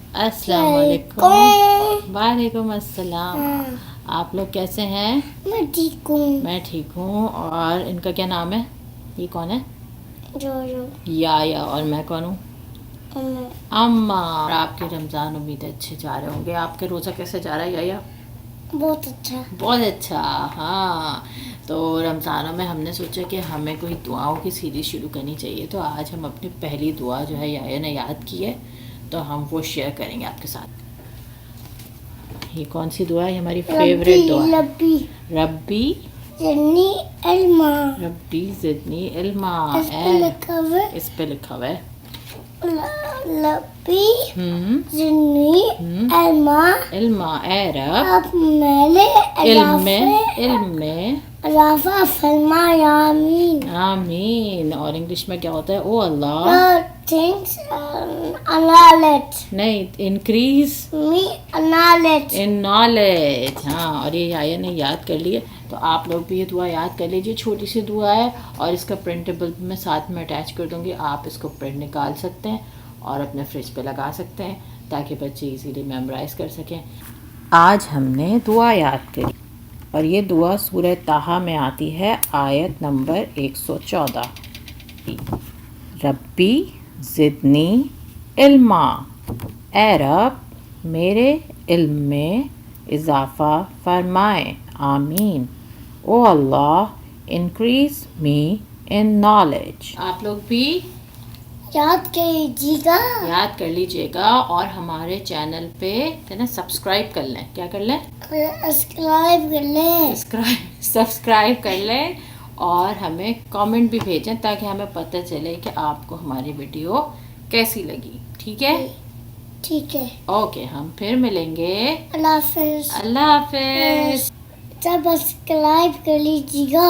अस्सलाम वालेकुम। वालेकुम अस्सलाम। आप लोग कैसे हैं? मैं ठीक हूँ। मैं ठीक हूँ। और इनका क्या नाम है? ये कौन है? जो या और मैं कौन हूँ? अम्मा। और आपके रमज़ान उम्मीद है अच्छे जा रहे होंगे। आपके रोज़ा कैसे जा रहा है या? बहुत अच्छा। बहुत अच्छा। हाँ, तो रमज़ानों में हमने सोचा कि हमें कोई दुआओं की सीरीज़ शुरू करनी चाहिए, तो आज हम अपनी पहली दुआ जो है या ने याद की है, तो हम वो शेयर करेंगे आपके साथ। ये कौन सी दुआ है? हमारी फेवरेट दुआ है। रब्बी रब्बी ज़िदनी इल्मा। रब्बी ज़िदनी इल्मा। इस पे लिखा हुआ है इस पे लिखा हुआ है रब्बी ज़िदनी इल्मा। इल्मा ए रब अब मेरे इल्म में इजाफा फरमाया। आमीन। आमीन। और इंग्लिश में क्या होता है? ओ अल्लाह। Things knowledge नहीं, increase me knowledge। In knowledge. हाँ, और ये आया ने याद कर लिए, तो आप लोग भी ये दुआ याद कर लीजिए। छोटी सी दुआ है और इसका प्रिंटेबल मैं साथ में अटैच कर दूँगी। आप इसको प्रिंट निकाल सकते हैं और अपने फ्रिज पे लगा सकते हैं ताकि बच्चे इजीली मेमोराइज़ कर सकें। आज हमने दुआ याद करी और ये दुआ सूरह ताहा में आती है, आयत नंबर 114। रब्बी ज़िदनी इल्मा। ए रब मेरे इल्म में इजाफ़ा फरमाए। आमीन। ओ अल्लाह इंक्रीज मी इन नॉलेज। आप लोग भी याद कर लीजिएगा और हमारे चैनल पे ना सब्सक्राइब कर लें। क्या कर लें? सब्सक्राइब कर लें और हमें कमेंट भी भेजें ताकि हमें पता चले कि आपको हमारी वीडियो कैसी लगी। ठीक है? ठीक है। ओके, हम फिर मिलेंगे। अल्लाह हाफिज। अल्लाह हाफिज। सब्सक्राइब कर लीजिएगा।